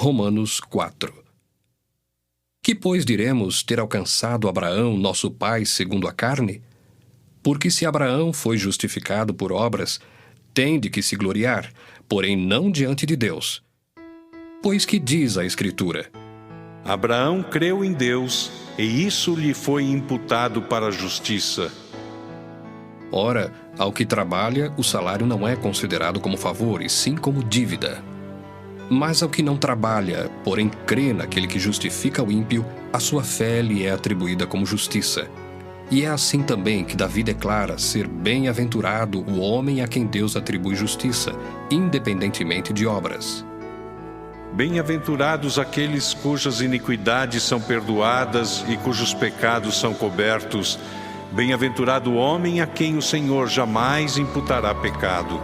Romanos 4. Que, pois, diremos ter alcançado Abraão, nosso pai, segundo a carne? Porque se Abraão foi justificado por obras, tem de que se gloriar, porém não diante de Deus. Pois que diz a Escritura? Abraão creu em Deus, e isso lhe foi imputado para a justiça. Ora, ao que trabalha, o salário não é considerado como favor, e sim como dívida. Mas ao que não trabalha, porém crê naquele que justifica o ímpio, a sua fé lhe é atribuída como justiça. E é assim também que Davi declara ser bem-aventurado o homem a quem Deus atribui justiça, independentemente de obras. Bem-aventurados aqueles cujas iniquidades são perdoadas e cujos pecados são cobertos. Bem-aventurado o homem a quem o Senhor jamais imputará pecado.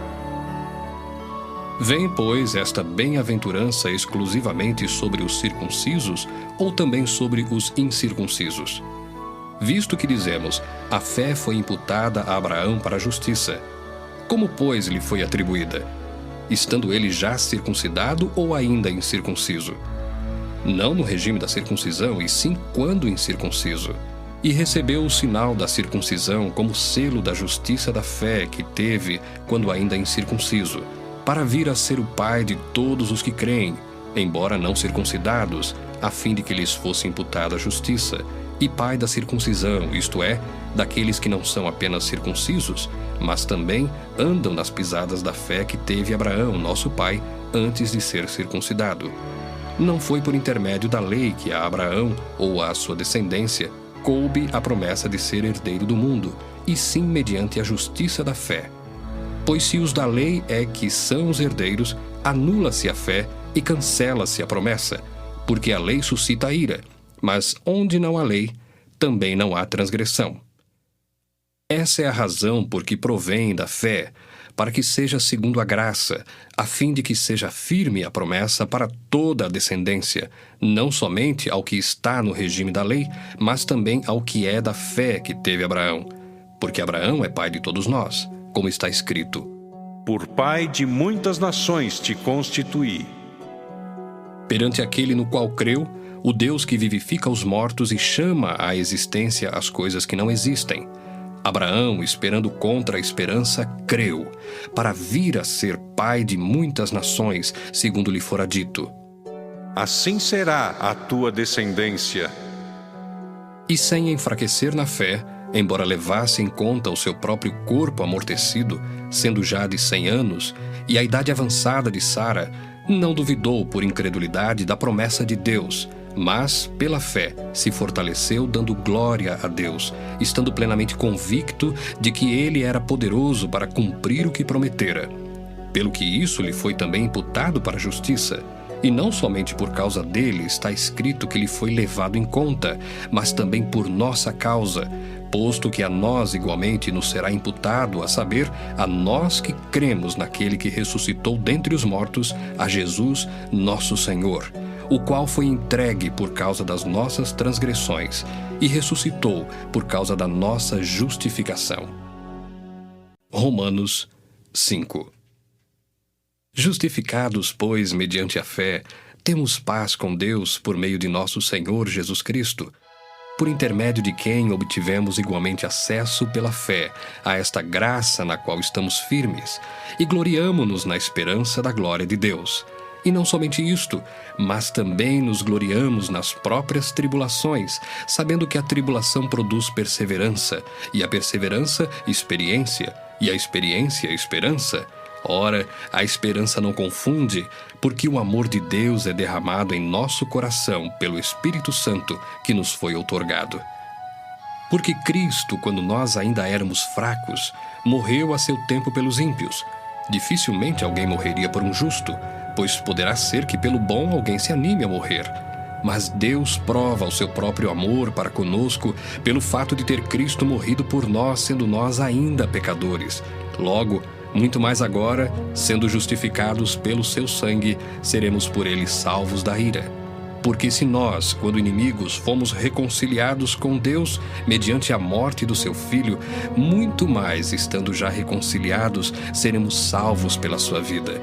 Vem, pois, esta bem-aventurança exclusivamente sobre os circuncisos ou também sobre os incircuncisos? Visto que dizemos, a fé foi imputada a Abraão para a justiça. Como, pois, lhe foi atribuída? Estando ele já circuncidado ou ainda incircunciso? Não no regime da circuncisão, e sim quando incircunciso. E recebeu o sinal da circuncisão como selo da justiça da fé que teve quando ainda incircunciso, para vir a ser o pai de todos os que creem, embora não circuncidados, a fim de que lhes fosse imputada a justiça, e pai da circuncisão, isto é, daqueles que não são apenas circuncisos, mas também andam nas pisadas da fé que teve Abraão, nosso pai, antes de ser circuncidado. Não foi por intermédio da lei que a Abraão, ou à sua descendência, coube a promessa de ser herdeiro do mundo, e sim mediante a justiça da fé. Pois se os da lei é que são os herdeiros, anula-se a fé e cancela-se a promessa, porque a lei suscita a ira, mas onde não há lei, também não há transgressão. Essa é a razão por que provém da fé, para que seja segundo a graça, a fim de que seja firme a promessa para toda a descendência, não somente ao que está no regime da lei, mas também ao que é da fé que teve Abraão, porque Abraão é pai de todos nós, como está escrito: Por pai de muitas nações te constituí. Perante aquele no qual creu, o Deus que vivifica os mortos e chama à existência as coisas que não existem. Abraão, esperando contra a esperança, creu, para vir a ser pai de muitas nações, segundo lhe fora dito: Assim será a tua descendência. E sem enfraquecer na fé, embora levasse em conta o seu próprio corpo amortecido, sendo já de 100 anos, e a idade avançada de Sara, não duvidou por incredulidade da promessa de Deus, mas, pela fé, se fortaleceu dando glória a Deus, estando plenamente convicto de que ele era poderoso para cumprir o que prometera. Pelo que isso lhe foi também imputado para a justiça. E não somente por causa dele está escrito que lhe foi levado em conta, mas também por nossa causa, posto que a nós igualmente nos será imputado, a saber, a nós que cremos naquele que ressuscitou dentre os mortos, a Jesus, nosso Senhor, o qual foi entregue por causa das nossas transgressões e ressuscitou por causa da nossa justificação. Romanos 5. Justificados, pois, mediante a fé, temos paz com Deus por meio de nosso Senhor Jesus Cristo, por intermédio de quem obtivemos igualmente acesso pela fé a esta graça na qual estamos firmes, e gloriamo-nos na esperança da glória de Deus. E não somente isto, mas também nos gloriamos nas próprias tribulações, sabendo que a tribulação produz perseverança, e a perseverança, experiência, e a experiência, esperança. Ora, a esperança não confunde, porque o amor de Deus é derramado em nosso coração pelo Espírito Santo que nos foi outorgado. Porque Cristo, quando nós ainda éramos fracos, morreu a seu tempo pelos ímpios. Dificilmente alguém morreria por um justo, pois poderá ser que pelo bom alguém se anime a morrer. Mas Deus prova o seu próprio amor para conosco pelo fato de ter Cristo morrido por nós, sendo nós ainda pecadores. Logo, muito mais agora, sendo justificados pelo seu sangue, seremos por ele salvos da ira. Porque se nós, quando inimigos, fomos reconciliados com Deus mediante a morte do seu Filho, muito mais, estando já reconciliados, seremos salvos pela sua vida.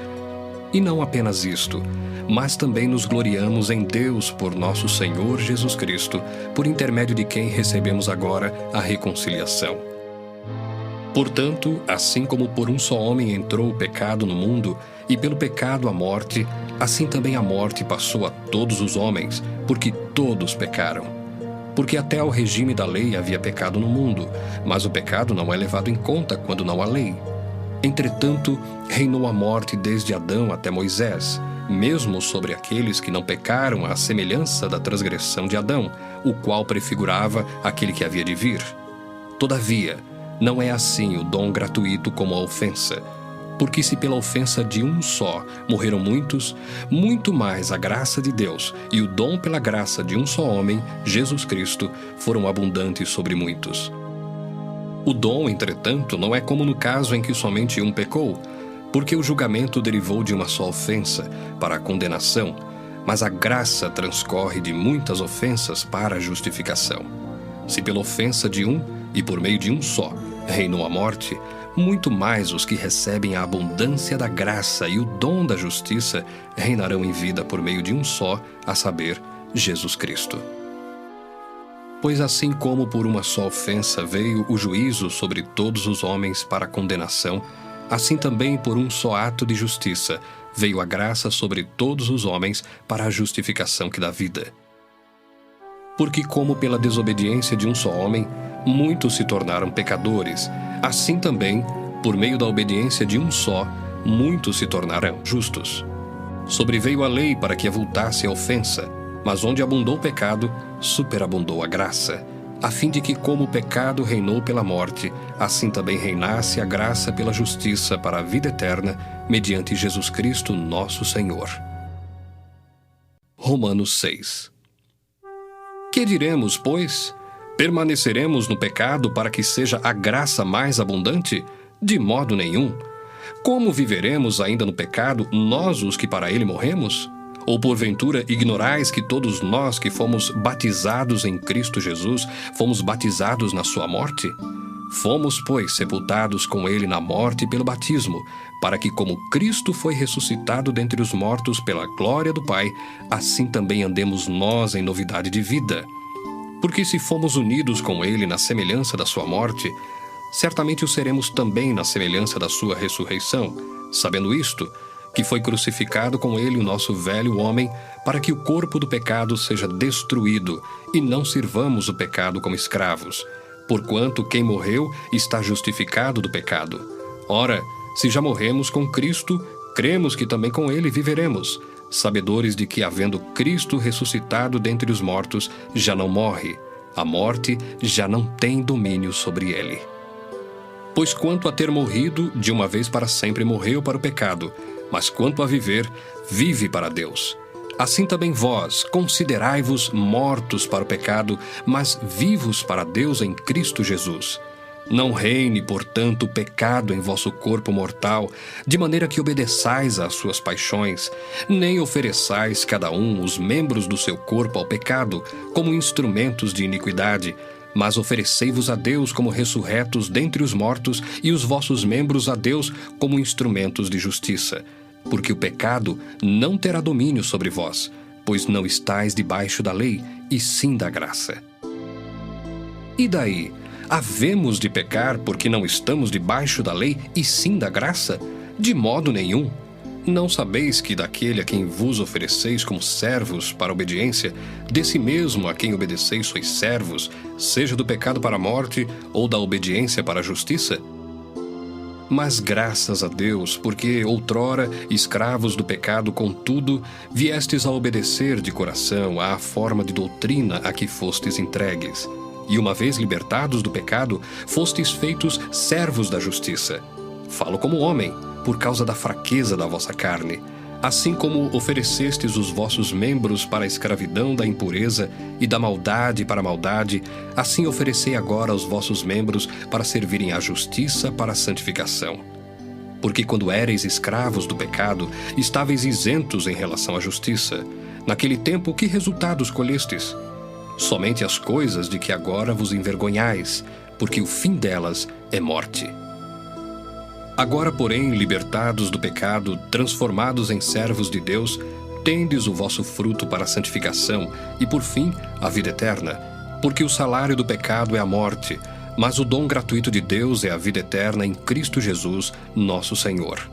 E não apenas isto, mas também nos gloriamos em Deus por nosso Senhor Jesus Cristo, por intermédio de quem recebemos agora a reconciliação. Portanto, assim como por um só homem entrou o pecado no mundo, e pelo pecado a morte, assim também a morte passou a todos os homens, porque todos pecaram. Porque até ao regime da lei havia pecado no mundo, mas o pecado não é levado em conta quando não há lei. Entretanto, reinou a morte desde Adão até Moisés, mesmo sobre aqueles que não pecaram à semelhança da transgressão de Adão, o qual prefigurava aquele que havia de vir. Todavia, não é assim o dom gratuito como a ofensa. Porque se pela ofensa de um só morreram muitos, muito mais a graça de Deus e o dom pela graça de um só homem, Jesus Cristo, foram abundantes sobre muitos. O dom, entretanto, não é como no caso em que somente um pecou, porque o julgamento derivou de uma só ofensa, para a condenação, mas a graça transcorre de muitas ofensas para a justificação. Se pela ofensa de um, e por meio de um só, reinou a morte, muito mais os que recebem a abundância da graça e o dom da justiça reinarão em vida por meio de um só, a saber, Jesus Cristo. Pois assim como por uma só ofensa veio o juízo sobre todos os homens para a condenação, assim também por um só ato de justiça veio a graça sobre todos os homens para a justificação que dá vida. Porque como pela desobediência de um só homem, muitos se tornaram pecadores, assim também, por meio da obediência de um só, muitos se tornarão justos. Sobreveio a lei para que avultasse a ofensa, mas onde abundou o pecado, superabundou a graça, a fim de que, como o pecado reinou pela morte, assim também reinasse a graça pela justiça para a vida eterna, mediante Jesus Cristo, nosso Senhor. Romanos 6. Que diremos, pois? Permaneceremos no pecado para que seja a graça mais abundante? De modo nenhum. Como viveremos ainda no pecado, nós os que para ele morremos? Ou porventura ignorais que todos nós que fomos batizados em Cristo Jesus, fomos batizados na sua morte? Fomos, pois, sepultados com ele na morte pelo batismo, para que como Cristo foi ressuscitado dentre os mortos pela glória do Pai, assim também andemos nós em novidade de vida. Porque se fomos unidos com ele na semelhança da sua morte, certamente o seremos também na semelhança da sua ressurreição, sabendo isto, que foi crucificado com ele o nosso velho homem, para que o corpo do pecado seja destruído, e não sirvamos o pecado como escravos, porquanto quem morreu está justificado do pecado. Ora, se já morremos com Cristo, cremos que também com ele viveremos, sabedores de que, havendo Cristo ressuscitado dentre os mortos, já não morre, a morte já não tem domínio sobre ele. Pois quanto a ter morrido, de uma vez para sempre morreu para o pecado, mas quanto a viver, vive para Deus. Assim também vós, considerai-vos mortos para o pecado, mas vivos para Deus em Cristo Jesus. Não reine, portanto, o pecado em vosso corpo mortal, de maneira que obedeçais às suas paixões, nem ofereçais cada um os membros do seu corpo ao pecado, como instrumentos de iniquidade, mas oferecei-vos a Deus como ressurretos dentre os mortos e os vossos membros a Deus como instrumentos de justiça. Porque o pecado não terá domínio sobre vós, pois não estáis debaixo da lei, e sim da graça. E daí? Havemos de pecar porque não estamos debaixo da lei e sim da graça? De modo nenhum. Não sabeis que daquele a quem vos ofereceis como servos para a obediência, desse mesmo a quem obedeceis sois servos, seja do pecado para a morte ou da obediência para a justiça? Mas graças a Deus, porque outrora, escravos do pecado, contudo, viestes a obedecer de coração à forma de doutrina a que fostes entregues. E uma vez libertados do pecado, fostes feitos servos da justiça. Falo como homem, por causa da fraqueza da vossa carne. Assim como oferecestes os vossos membros para a escravidão da impureza e da maldade para a maldade, assim oferecei agora os vossos membros para servirem à justiça para a santificação. Porque quando éreis escravos do pecado, estáveis isentos em relação à justiça. Naquele tempo, que resultados colhestes? Somente as coisas de que agora vos envergonhais, porque o fim delas é morte. Agora, porém, libertados do pecado, transformados em servos de Deus, tendes o vosso fruto para a santificação e, por fim, a vida eterna. Porque o salário do pecado é a morte, mas o dom gratuito de Deus é a vida eterna em Cristo Jesus, nosso Senhor.